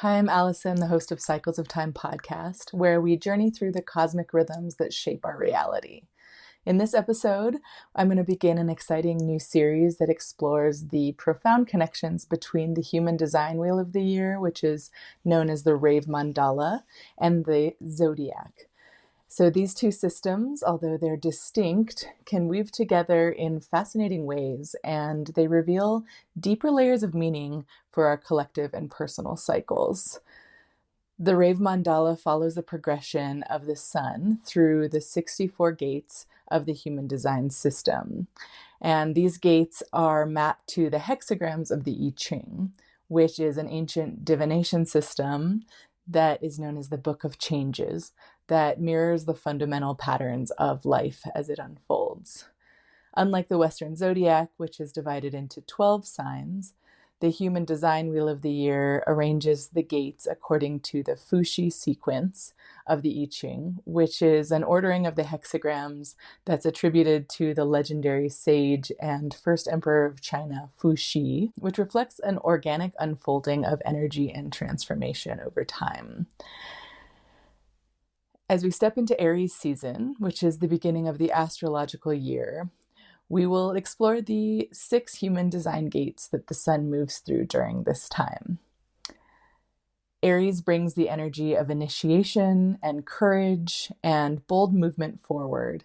Hi, I'm Allison, the host of Cycles of Time podcast, where we journey through the cosmic rhythms that shape our reality. In this episode, I'm going to begin an exciting new series that explores the profound connections between the human design wheel of the year, which is known as the Rave Mandala, and the zodiac. So these two systems, although they're distinct, can weave together in fascinating ways, and they reveal deeper layers of meaning for our collective and personal cycles. The Rave Mandala follows the progression of the sun through the 64 gates of the human design system. And these gates are mapped to the hexagrams of the I Ching, which is an ancient divination system that is known as the Book of Changes, that mirrors the fundamental patterns of life as it unfolds. Unlike the Western zodiac, which is divided into 12 signs, the human design wheel of the year arranges the gates according to the Fuxi sequence of the I Ching, which is an ordering of the hexagrams that's attributed to the legendary sage and first emperor of China, Fuxi, which reflects an organic unfolding of energy and transformation over time. As we step into Aries season, which is the beginning of the astrological year, we will explore the 6 human design gates that the sun moves through during this time. Aries brings the energy of initiation and courage and bold movement forward.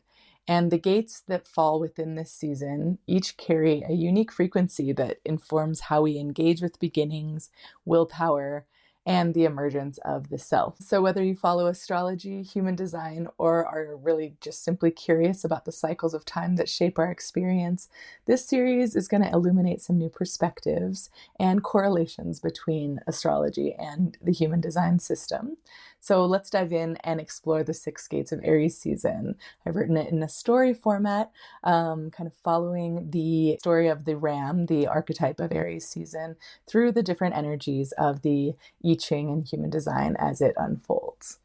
And the gates that fall within this season each carry a unique frequency that informs how we engage with beginnings, willpower, and the emergence of the self. So whether you follow astrology, human design, or are really just simply curious about the cycles of time that shape our experience, this series is going to illuminate some new perspectives and correlations between astrology and the human design system. So let's dive in and explore the 6 gates of Aries season. I've written it in a story format, kind of following the story of the ram, the archetype of Aries season, through the different energies of the I Ching and human design as it unfolds.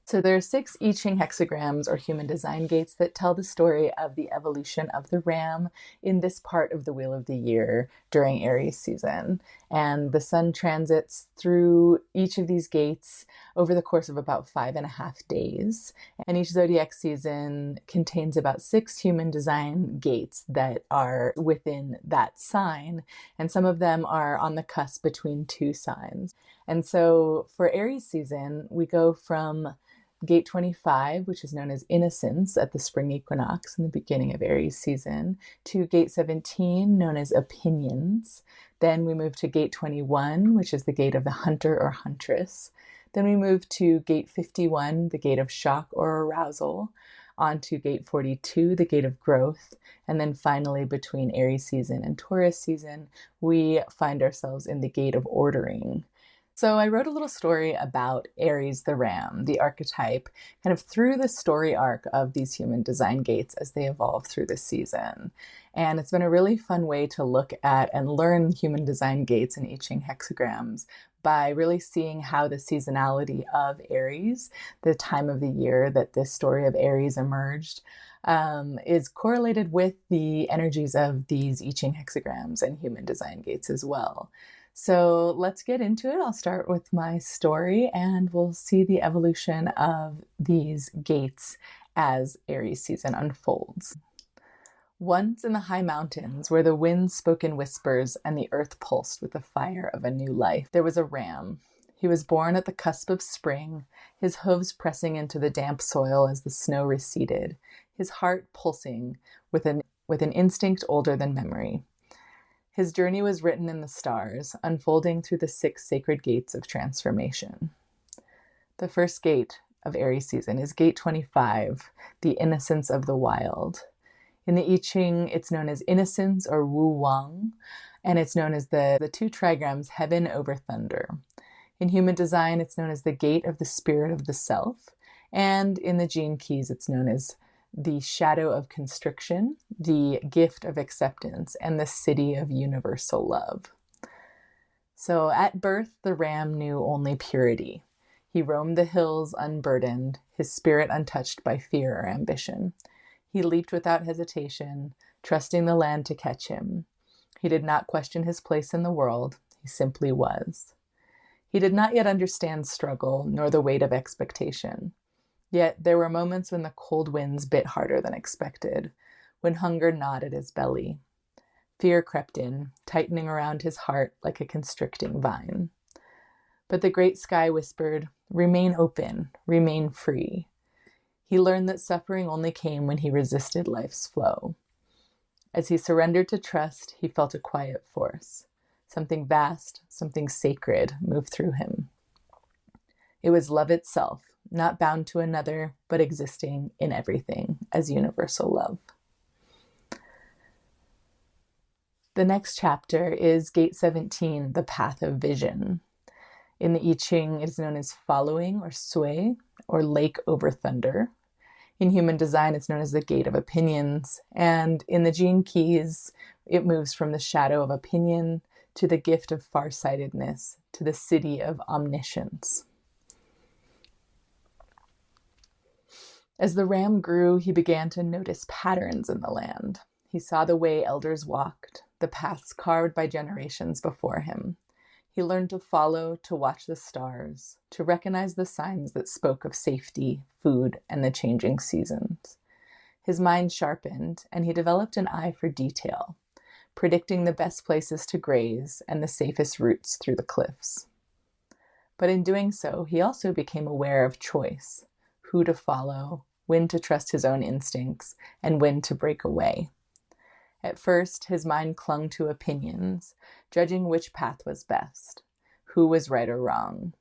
So there are 6 I Ching hexagrams or human design gates that tell the story of the evolution of the ram in this part of the wheel of the year during Aries season. And the sun transits through each of these gates over the course of about 5.5 days. And each zodiac season contains about 6 human design gates that are within that sign. And some of them are on the cusp between 2 signs. And so for Aries season, we go from Gate 25, which is known as innocence at the spring equinox in the beginning of Aries season, to Gate 17, known as opinions. Then we move to Gate 21, which is the gate of the hunter or huntress. Then we move to Gate 51, the gate of shock or arousal, on to Gate 42, the gate of growth. And then finally, between Aries season and Taurus season, we find ourselves in the gate of ordering. So I wrote a little story about Aries the ram, the archetype, kind of through the story arc of these human design gates as they evolve through the season. And it's been a really fun way to look at and learn human design gates and I Ching hexagrams by really seeing how the seasonality of Aries, the time of the year that this story of Aries emerged, is correlated with the energies of these I Ching hexagrams and human design gates as well. So let's get into it. I'll start with my story and we'll see the evolution of these gates as Aries season unfolds. Once in the high mountains, where the wind spoke in whispers and the earth pulsed with the fire of a new life, there was a ram. He was born at the cusp of spring, his hooves pressing into the damp soil as the snow receded, his heart pulsing with an instinct older than memory. His journey was written in the stars, unfolding through the 6 sacred gates of transformation. The first gate of Aries season is Gate 25, the innocence of the wild. In the I Ching, it's known as innocence or Wu Wang, and it's known as the 2 trigrams heaven over thunder. In human design, it's known as the gate of the spirit of the self, and in the gene keys, it's known as the shadow of constriction, the gift of acceptance, and the city of universal love. So at birth, the ram knew only purity. He roamed the hills unburdened, his spirit untouched by fear or ambition. He leaped without hesitation, trusting the land to catch him. He did not question his place in the world. He simply was. He did not yet understand struggle nor the weight of expectation. Yet there were moments when the cold winds bit harder than expected, when hunger gnawed at his belly. Fear crept in, tightening around his heart like a constricting vine. But the great sky whispered, "Remain open, remain free." He learned that suffering only came when he resisted life's flow. As he surrendered to trust, he felt a quiet force. Something vast, something sacred moved through him. It was love itself, not bound to another, but existing in everything as universal love. The next chapter is Gate 17, the Path of Vision. In the I Ching, it is known as following or sui, or lake over thunder. In human design, it's known as the Gate of Opinions. And in the Gene Keys, it moves from the shadow of opinion to the gift of farsightedness, to the city of omniscience. As the ram grew, he began to notice patterns in the land. He saw the way elders walked, the paths carved by generations before him. He learned to follow, to watch the stars, to recognize the signs that spoke of safety, food, and the changing seasons. His mind sharpened, and he developed an eye for detail, predicting the best places to graze and the safest routes through the cliffs. But in doing so, he also became aware of choice, who to follow, when to trust his own instincts, and when to break away. At first, his mind clung to opinions, judging which path was best, who was right or wrong.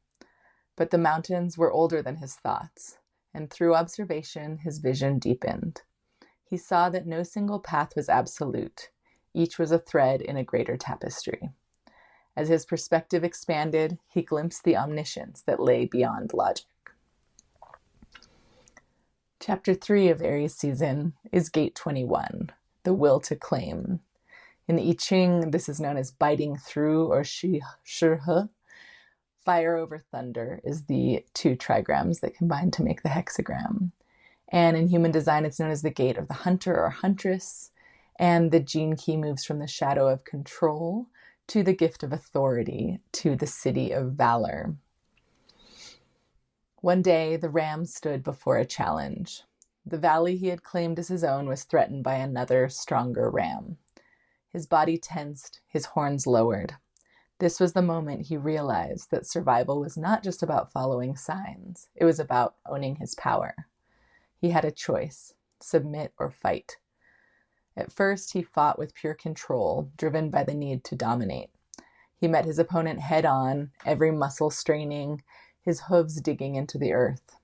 But the mountains were older than his thoughts, and through observation, his vision deepened. He saw that no single path was absolute. Each was a thread in a greater tapestry. As his perspective expanded, he glimpsed the omniscience that lay beyond logic. Chapter 3 of Aries season is Gate 21. The will to claim. In the I Ching, this is known as biting through or shi. Fire over thunder is the 2 trigrams that combine to make the hexagram. And in human design, it's known as the gate of the hunter or huntress. And the gene key moves from the shadow of control to the gift of authority, to the city of valor. One day, the ram stood before a challenge. The valley he had claimed as his own was threatened by another, stronger ram. His body tensed, his horns lowered. This was the moment he realized that survival was not just about following signs. It was about owning his power. He had a choice, submit or fight. At first, he fought with pure control, driven by the need to dominate. He met his opponent head-on, every muscle straining, his hooves digging into the earth.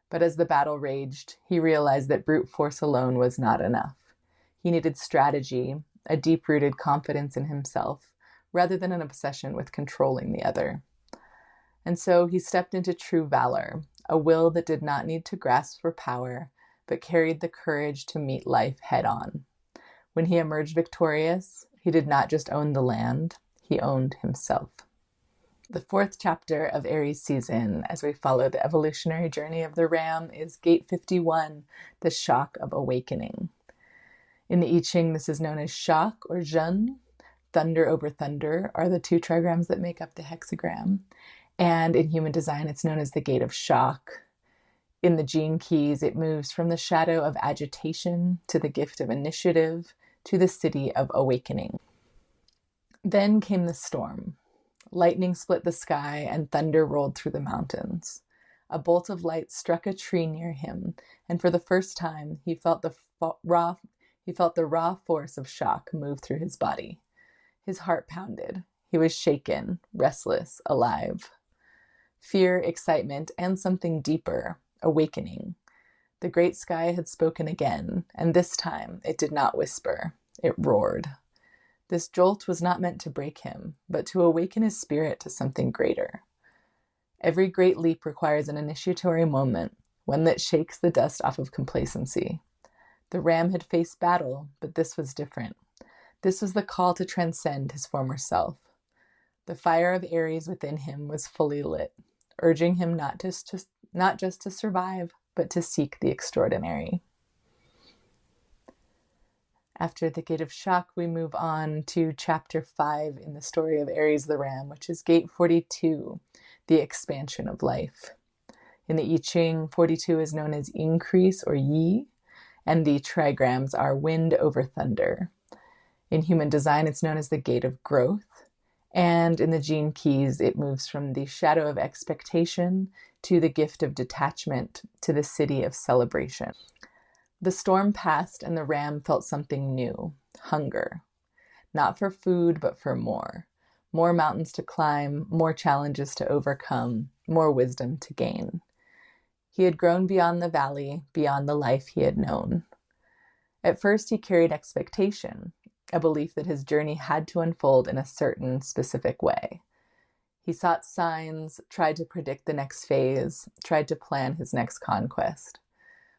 But as the battle raged, he realized that brute force alone was not enough. He needed strategy, a deep-rooted confidence in himself, rather than an obsession with controlling the other. And so he stepped into true valor, a will that did not need to grasp for power, but carried the courage to meet life head-on. When he emerged victorious, he did not just own the land, he owned himself. The 4th chapter of Aries season, as we follow the evolutionary journey of the ram, is Gate 51, the shock of awakening. In the I Ching, this is known as shock or zhen. Thunder over thunder are the 2 trigrams that make up the hexagram. And in human design, it's known as the gate of shock. In the gene keys, it moves from the shadow of agitation to the gift of initiative to the city of awakening. Then came the storm. Lightning split the sky and thunder rolled through the mountains. A bolt of light struck a tree near him, and for the first time, he felt the raw force of shock move through his body. His heart pounded. He was shaken, restless, alive. Fear, excitement, and something deeper, awakening. The great sky had spoken again, and this time it did not whisper. It roared. This jolt was not meant to break him, but to awaken his spirit to something greater. Every great leap requires an initiatory moment, one that shakes the dust off of complacency. The ram had faced battle, but this was different. This was the call to transcend his former self. The fire of Aries within him was fully lit, urging him not just to survive, but to seek the extraordinary. After the Gate of Shock, we move on to Chapter 5 in the story of Aries the Ram, which is Gate 42, the expansion of life. In the I Ching, 42 is known as increase or yi, and the trigrams are wind over thunder. In human design, it's known as the gate of growth. And in the gene keys, it moves from the shadow of expectation to the gift of detachment to the city of celebration. The storm passed and the ram felt something new, hunger. Not for food, but for more. More mountains to climb, more challenges to overcome, more wisdom to gain. He had grown beyond the valley, beyond the life he had known. At first, he carried expectation, a belief that his journey had to unfold in a certain specific way. He sought signs, tried to predict the next phase, tried to plan his next conquest.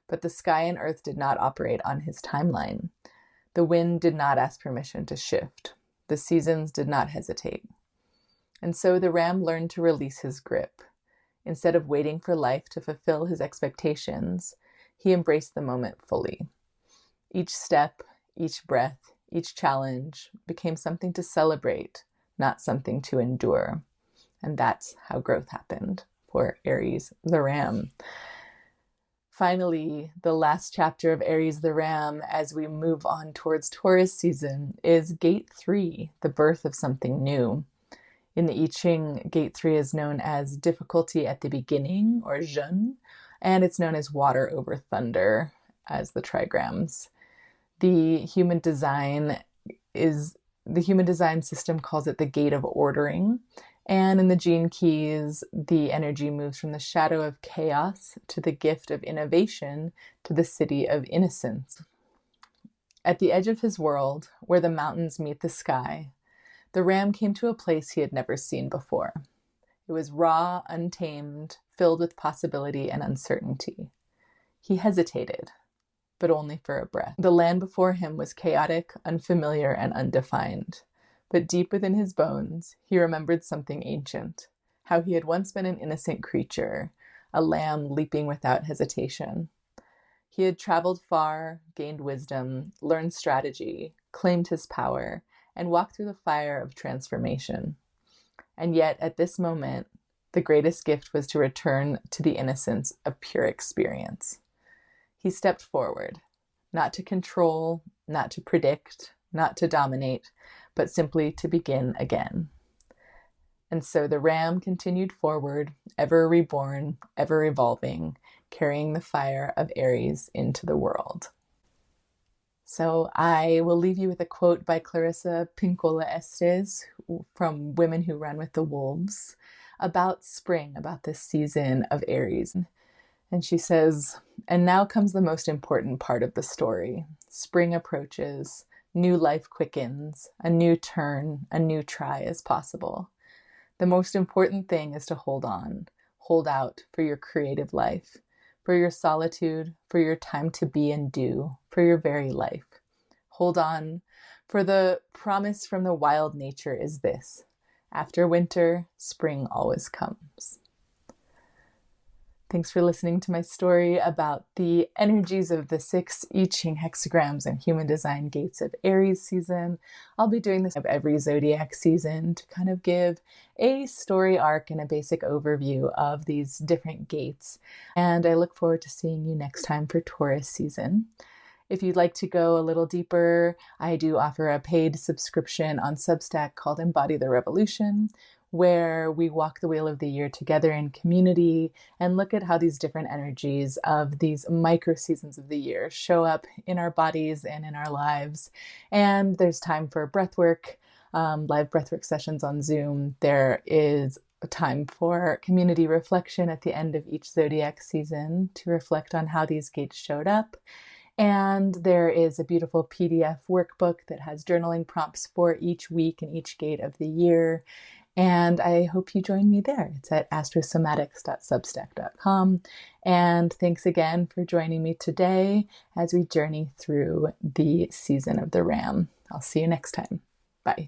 But the sky and earth did not operate on his timeline. The wind did not ask permission to shift. The seasons did not hesitate. And so the ram learned to release his grip. Instead of waiting for life to fulfill his expectations, he embraced the moment fully. Each step, each breath, each challenge became something to celebrate, not something to endure. And that's how growth happened for Aries the ram. Finally, the last chapter of Aries the ram as we move on towards Taurus season is Gate 3, the birth of something new. In the I Ching, Gate 3 is known as difficulty at the beginning, or jeûne, and it's known as water over thunder as the trigrams. The human design system calls it the gate of ordering. And in the gene keys, the energy moves from the shadow of chaos to the gift of innovation to the city of innocence. At the edge of his world, where the mountains meet the sky, the ram came to a place he had never seen before. It was raw, untamed, filled with possibility and uncertainty. He hesitated, but only for a breath. The land before him was chaotic, unfamiliar, and undefined. But deep within his bones, he remembered something ancient, how he had once been an innocent creature, a lamb leaping without hesitation. He had traveled far, gained wisdom, learned strategy, claimed his power, and walked through the fire of transformation. And yet, at this moment, the greatest gift was to return to the innocence of pure experience. He stepped forward, not to control, not to predict, not to dominate, but simply to begin again. And so the ram continued forward, ever reborn, ever evolving, carrying the fire of Aries into the world. So I will leave you with a quote by Clarissa Pinkola Estes from Women Who Run with the Wolves about spring, about this season of Aries. And she says, "And now comes the most important part of the story. Spring approaches, new life quickens, a new turn, a new try is possible. The most important thing is to hold on, hold out for your creative life, for your solitude, for your time to be and do, for your very life. Hold on, for the promise from the wild nature is this: after winter, spring always comes." Thanks for listening to my story about the energies of the 6 I Ching hexagrams and human design gates of Aries season. I'll be doing this of every zodiac season to kind of give a story arc and a basic overview of these different gates. And I look forward to seeing you next time for Taurus season. If you'd like to go a little deeper, I do offer a paid subscription on Substack called Embody the Revolution, where we walk the wheel of the year together in community and look at how these different energies of these micro seasons of the year show up in our bodies and in our lives. And there's time for breathwork, live breathwork sessions on Zoom. There is a time for community reflection at the end of each zodiac season to reflect on how these gates showed up. And there is a beautiful PDF workbook that has journaling prompts for each week and each gate of the year. And I hope you join me there. It's at astrosomatics.substack.com. And thanks again for joining me today as we journey through the season of the Ram. I'll see you next time.